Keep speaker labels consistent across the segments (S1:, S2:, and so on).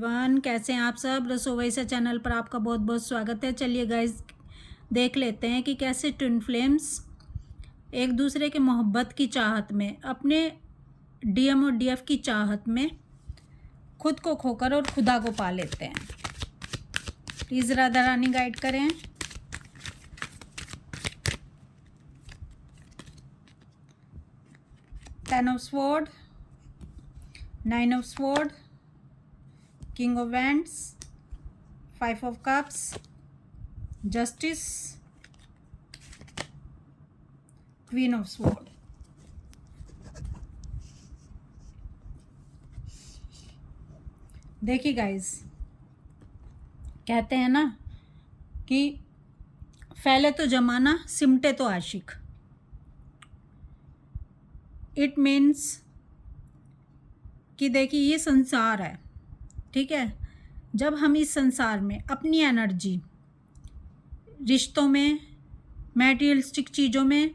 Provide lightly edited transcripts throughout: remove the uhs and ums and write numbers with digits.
S1: One कैसे हैं आप सब। रसोई से चैनल पर आपका बहुत बहुत स्वागत है। चलिए गाइस देख लेते हैं कि कैसे ट्विन फ्लेम्स एक दूसरे के मोहब्बत की चाहत में, अपने डीएम और डीएफ की चाहत में खुद को खोकर और खुदा को पा लेते हैं। प्लीज़ राधा रानी गाइड करें। Ten of sword, nine of sword, king of wands, five of cups, justice, queen of sword. देखिए गाइस, कहते हैं ना कि फैले तो जमाना, सिमटे तो आशिक। इट मीन्स कि देखिए ये संसार है, ठीक है। जब हम इस संसार में अपनी एनर्जी रिश्तों में, मैटेरियलिस्टिक चीज़ों में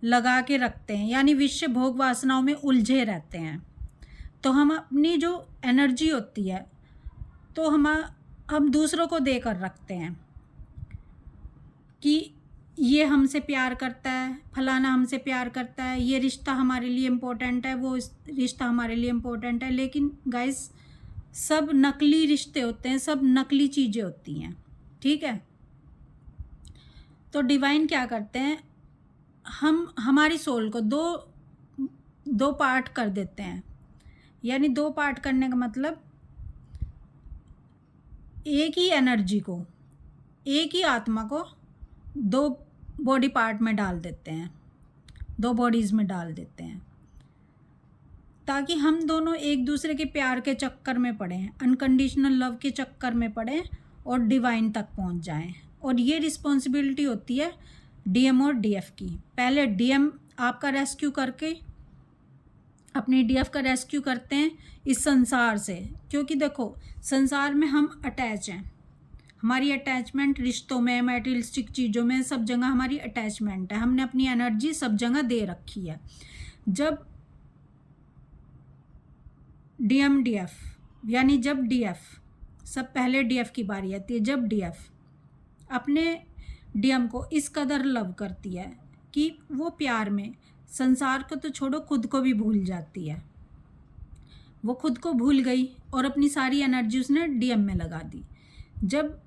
S1: लगा के रखते हैं, यानी विषय भोग वासनाओं में उलझे रहते हैं, तो हम अपनी जो एनर्जी होती है तो हम दूसरों को देकर रखते हैं कि ये हमसे प्यार करता है, फलाना हमसे प्यार करता है, ये रिश्ता हमारे लिए इम्पोर्टेंट है, वो रिश्ता हमारे लिए इम्पोर्टेंट है। लेकिन गाइस सब नकली रिश्ते होते हैं, सब नकली चीज़ें होती हैं, ठीक है। तो डिवाइन क्या करते हैं, हम हमारी सोल को दो पार्ट कर देते हैं। यानी दो पार्ट करने का मतलब एक ही एनर्जी को, एक ही आत्मा को दो बॉडी पार्ट में डाल देते हैं, दो बॉडीज़ में डाल देते हैं, ताकि हम दोनों एक दूसरे के प्यार के चक्कर में पड़ें, अनकंडीशनल लव के चक्कर में पड़ें और डिवाइन तक पहुंच जाएं। और ये रिस्पॉन्सिबिलिटी होती है डीएम और डीएफ की। पहले डीएम आपका रेस्क्यू करके अपनी डीएफ का रेस्क्यू करते हैं इस संसार से, क्योंकि देखो संसार में हम अटैच हैं, हमारी अटैचमेंट रिश्तों में, मैटेरियलिस्टिक चीज़ों में, सब जगह हमारी अटैचमेंट है, हमने अपनी एनर्जी सब जगह दे रखी है। जब डीएम डीएफ, यानी जब डीएफ, सब पहले डीएफ की बारी आती है, जब डीएफ अपने डीएम को इस कदर लव करती है कि वो प्यार में संसार को तो छोड़ो, खुद को भी भूल जाती है। वो खुद को भूल गई और अपनी सारी एनर्जी उसने डीएम में लगा दी। जब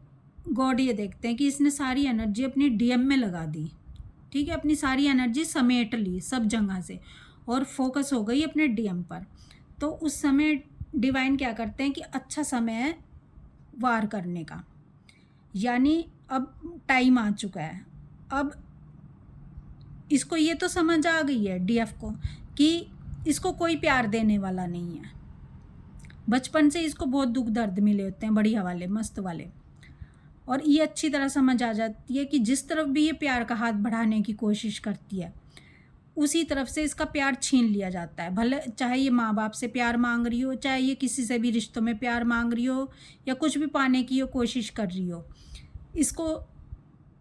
S1: गॉड ये देखते हैं कि इसने सारी एनर्जी अपनी डीएम में लगा दी, ठीक है, अपनी सारी एनर्जी समेट ली सब जगह से और फोकस हो गई अपने डीएम पर, तो उस समय डिवाइन क्या करते हैं कि अच्छा समय है वार करने का, यानी अब टाइम आ चुका है। अब इसको ये तो समझ आ गई है डीएफ को कि इसको कोई प्यार देने वाला नहीं है। बचपन से इसको बहुत दुख दर्द मिले होते हैं, बढ़िया वाले, मस्त वाले, और ये अच्छी तरह समझ आ जाती है कि जिस तरफ भी ये प्यार का हाथ बढ़ाने की कोशिश करती है उसी तरफ से इसका प्यार छीन लिया जाता है। भले चाहे ये माँ बाप से प्यार मांग रही हो, चाहे ये किसी से भी रिश्तों में प्यार मांग रही हो, या कुछ भी पाने की कोशिश कर रही हो, इसको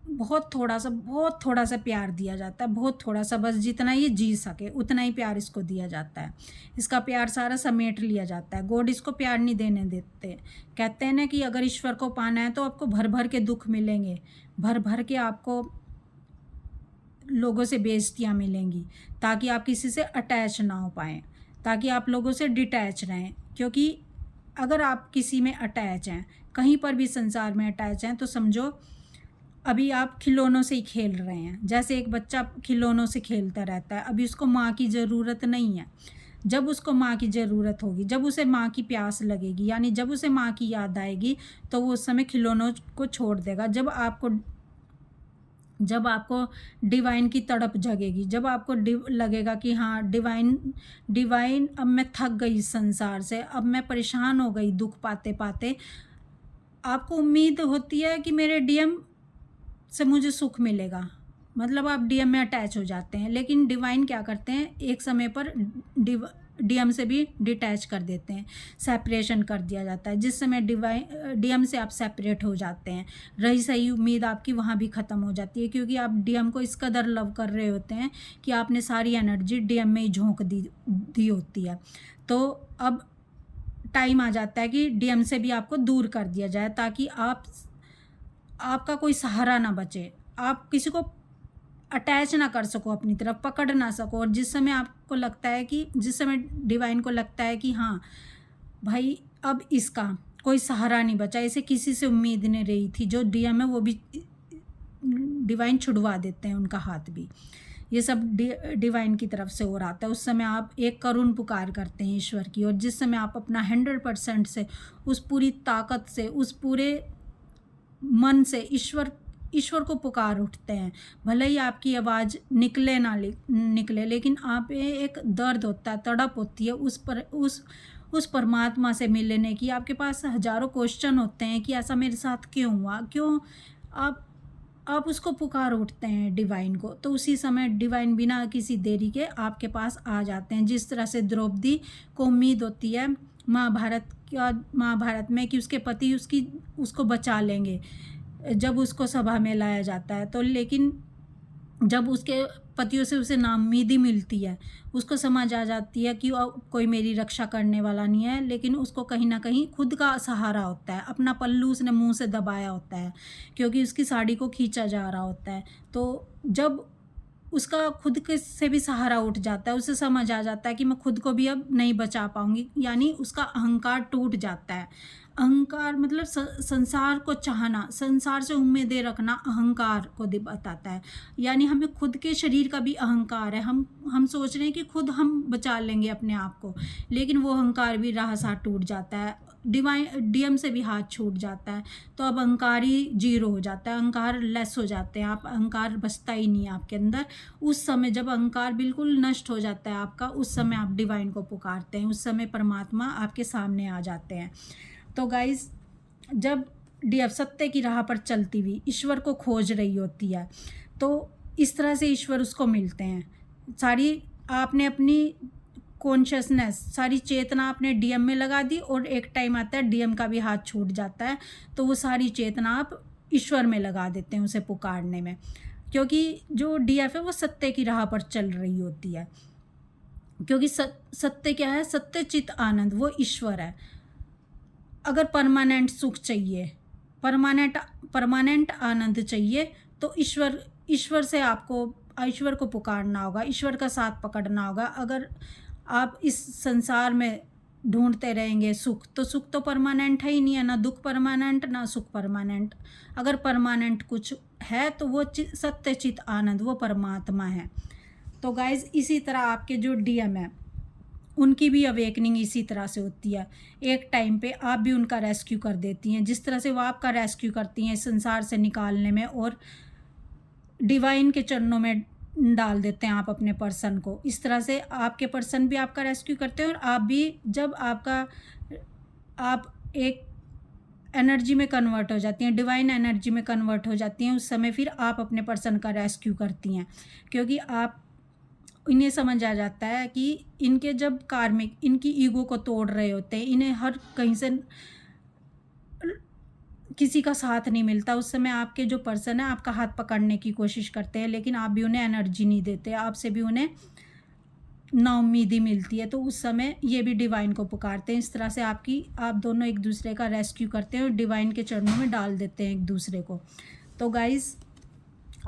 S1: बहुत थोड़ा सा प्यार दिया जाता है, बहुत थोड़ा सा, बस जितना ये जी सके उतना ही प्यार इसको दिया जाता है। इसका प्यार सारा समेट लिया जाता है। गॉड इसको प्यार नहीं देने देते। कहते हैं ना कि अगर ईश्वर को पाना है तो आपको भर भर के दुख मिलेंगे, भर भर के आपको लोगों से बेइज्जतियाँ मिलेंगी, ताकि आप किसी से अटैच ना हो पाएँ, ताकि आप लोगों से डिटैच रहें। क्योंकि अगर आप किसी में अटैच हैं, कहीं पर भी संसार में अटैच हैं, तो समझो अभी आप खिलौनों से ही खेल रहे हैं। जैसे एक बच्चा खिलौनों से खेलता रहता है, अभी उसको माँ की ज़रूरत नहीं है। जब उसको माँ की ज़रूरत होगी, जब उसे माँ की प्यास लगेगी, यानी जब उसे माँ की याद आएगी, तो वो उस समय खिलौनों को छोड़ देगा। जब आपको डिवाइन की तड़प जगेगी, जब आपको लगेगा कि हाँ डिवाइन अब मैं थक गई इस संसार से, अब मैं परेशान हो गई दुख पाते पाते, आपको उम्मीद होती है कि मेरे डीएम से मुझे सुख मिलेगा, मतलब आप डीएम में अटैच हो जाते हैं। लेकिन डिवाइन क्या करते हैं, एक समय पर डीएम से भी डिटैच कर देते हैं, सेपरेशन कर दिया जाता है। जिस समय डीएम से आप सेपरेट हो जाते हैं, रही सही उम्मीद आपकी वहाँ भी ख़त्म हो जाती है, क्योंकि आप डीएम को इस कदर लव कर रहे होते हैं कि आपने सारी एनर्जी डीएम में ही झोंक दी होती है। तो अब टाइम आ जाता है कि डीएम से भी आपको दूर कर दिया जाए, ताकि आपका कोई सहारा ना बचे, आप किसी को अटैच ना कर सको, अपनी तरफ पकड़ ना सको। और जिस समय आपको लगता है कि जिस समय डिवाइन को लगता है कि हाँ भाई अब इसका कोई सहारा नहीं बचा, इसे किसी से उम्मीद नहीं रही थी, जो डीएम है वो भी डिवाइन छुड़वा देते हैं उनका हाथ भी। ये सब डिवाइन की तरफ से हो रहा था। उस समय आप एक करुण पुकार करते हैं ईश्वर की, और जिस समय आप अपना 100% से, उस पूरी ताकत से, उस पूरे मन से ईश्वर को पुकार उठते हैं, भले ही आपकी आवाज़ निकले ना निकले, लेकिन आप एक दर्द होता है, तड़प होती है उस परमात्मा से मिलने की। आपके पास हज़ारों क्वेश्चन होते हैं कि ऐसा मेरे साथ क्यों हुआ, क्यों। आप उसको पुकार उठते हैं डिवाइन को, तो उसी समय डिवाइन बिना किसी देरी के आपके पास आ जाते हैं। जिस तरह से द्रौपदी को उम्मीद होती है महाभारत में कि उसके पति उसको बचा लेंगे जब उसको सभा में लाया जाता है, तो लेकिन जब उसके पतियों से उसे नाउम्मीदी मिलती है, उसको समझ आ जाती है कि कोई मेरी रक्षा करने वाला नहीं है, लेकिन उसको कहीं ना कहीं खुद का सहारा होता है। अपना पल्लू उसने मुंह से दबाया होता है क्योंकि उसकी साड़ी को खींचा जा रहा होता है। तो जब उसका खुद के से भी सहारा उठ जाता है, उसे समझ आ जाता है कि मैं खुद को भी अब नहीं बचा पाऊंगी, यानी उसका अहंकार टूट जाता है। अहंकार मतलब संसार को चाहना, संसार से उम्मीदें रखना अहंकार को बताता है। यानी हमें खुद के शरीर का भी अहंकार है, हम सोच रहे हैं कि खुद हम बचा लेंगे अपने आप को, लेकिन वो अहंकार भी राह टूट जाता है, डीएम से भी हाथ छूट जाता है। तो अब अहंकार ही जीरो हो जाता है, अहंकार लेस हो जाते हैं, आप अहंकार बचता ही नहीं है आपके अंदर। उस समय जब अहंकार बिल्कुल नष्ट हो जाता है आपका, उस समय आप डिवाइन को पुकारते हैं, उस समय परमात्मा आपके सामने आ जाते हैं। तो गाइज, जब डीएफ सत्य की राह पर चलती हुई ईश्वर को खोज रही होती है, तो इस तरह से ईश्वर उसको मिलते हैं। सारी आपने अपनी कॉन्शियसनेस, सारी चेतना आपने डीएम में लगा दी, और एक टाइम आता है डीएम का भी हाथ छूट जाता है, तो वो सारी चेतना आप ईश्वर में लगा देते हैं उसे पुकारने में, क्योंकि जो डीएफ है वो सत्य की राह पर चल रही होती है। क्योंकि सत्य क्या है? सत्य चित आनंद, वो ईश्वर है। अगर परमानेंट सुख चाहिए, परमानेंट आनंद चाहिए, तो ईश्वर से आपको ईश्वर को पुकारना होगा, ईश्वर का साथ पकड़ना होगा। अगर आप इस संसार में ढूंढते रहेंगे सुख, तो सुख तो परमानेंट है ही नहीं है, ना दुख परमानेंट ना सुख परमानेंट। अगर परमानेंट कुछ है तो वो सत्य चित आनंद, वो परमात्मा है। तो गाइज, इसी तरह आपके जो डीएम है उनकी भी अवेकनिंग इसी तरह से होती है। एक टाइम पे आप भी उनका रेस्क्यू कर देती हैं, जिस तरह से वो आपका रेस्क्यू करती हैं इस संसार से निकालने में, और डिवाइन के चरणों में डाल देते हैं आप अपने पर्सन को। इस तरह से आपके पर्सन भी आपका रेस्क्यू करते हैं, और आप भी जब आप एक एनर्जी में कन्वर्ट हो जाती हैं, डिवाइन एनर्जी में कन्वर्ट हो जाती हैं, उस समय फिर आप अपने पर्सन का रेस्क्यू करती हैं। क्योंकि आप इन्हें समझ आ जाता है कि इनके जब कार्मिक इनकी ईगो को तोड़ रहे होते हैं, इन्हें हर कहीं से किसी का साथ नहीं मिलता, उस समय आपके जो पर्सन है आपका हाथ पकड़ने की कोशिश करते हैं, लेकिन आप भी उन्हें एनर्जी नहीं देते, आपसे भी उन्हें नाउम्मीदी मिलती है। तो उस समय ये भी डिवाइन को पुकारते हैं। इस तरह से आप दोनों एक दूसरे का रेस्क्यू करते हैं और डिवाइन के चरणों में डाल देते हैं एक दूसरे को। तो गाइज़,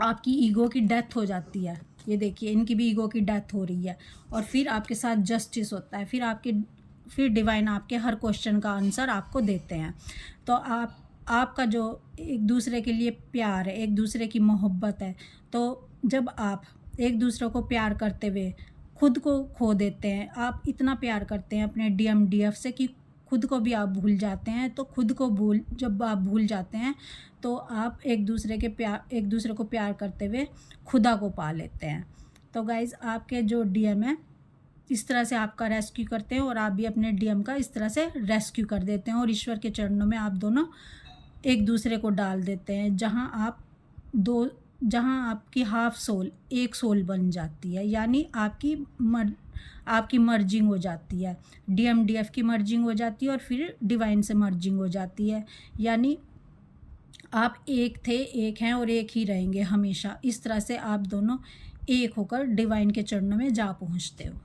S1: आपकी ईगो की डेथ हो जाती है। ये देखिए, इनकी भी ईगो की डेथ हो रही है, और फिर आपके साथ जस्टिस होता है। फिर डिवाइन आपके हर क्वेश्चन का आंसर आपको देते हैं। तो आपका जो एक दूसरे के लिए प्यार है, एक दूसरे की मोहब्बत है, तो जब आप एक दूसरे को प्यार करते हुए खुद को खो देते हैं, आप इतना प्यार करते हैं अपने डीएफ से कि खुद को भी आप भूल जाते हैं। तो जब आप भूल जाते हैं, तो आप एक दूसरे को प्यार करते हुए खुदा को पा लेते हैं। तो गाइज़, आपके जो डीएम है इस तरह से आपका रेस्क्यू करते हैं, और आप भी अपने डीएम का इस तरह से रेस्क्यू कर देते हैं, और ईश्वर के चरणों में आप दोनों एक दूसरे को डाल देते हैं, जहाँ आपकी हाफ सोल एक सोल बन जाती है। यानी आपकी मर्जिंग हो जाती है, डीएफ की मर्जिंग हो जाती है, और फिर डिवाइन से मर्जिंग हो जाती है। यानी आप एक थे, एक हैं, और एक ही रहेंगे हमेशा। इस तरह से आप दोनों एक होकर डिवाइन के चरणों में जा पहुँचते हो।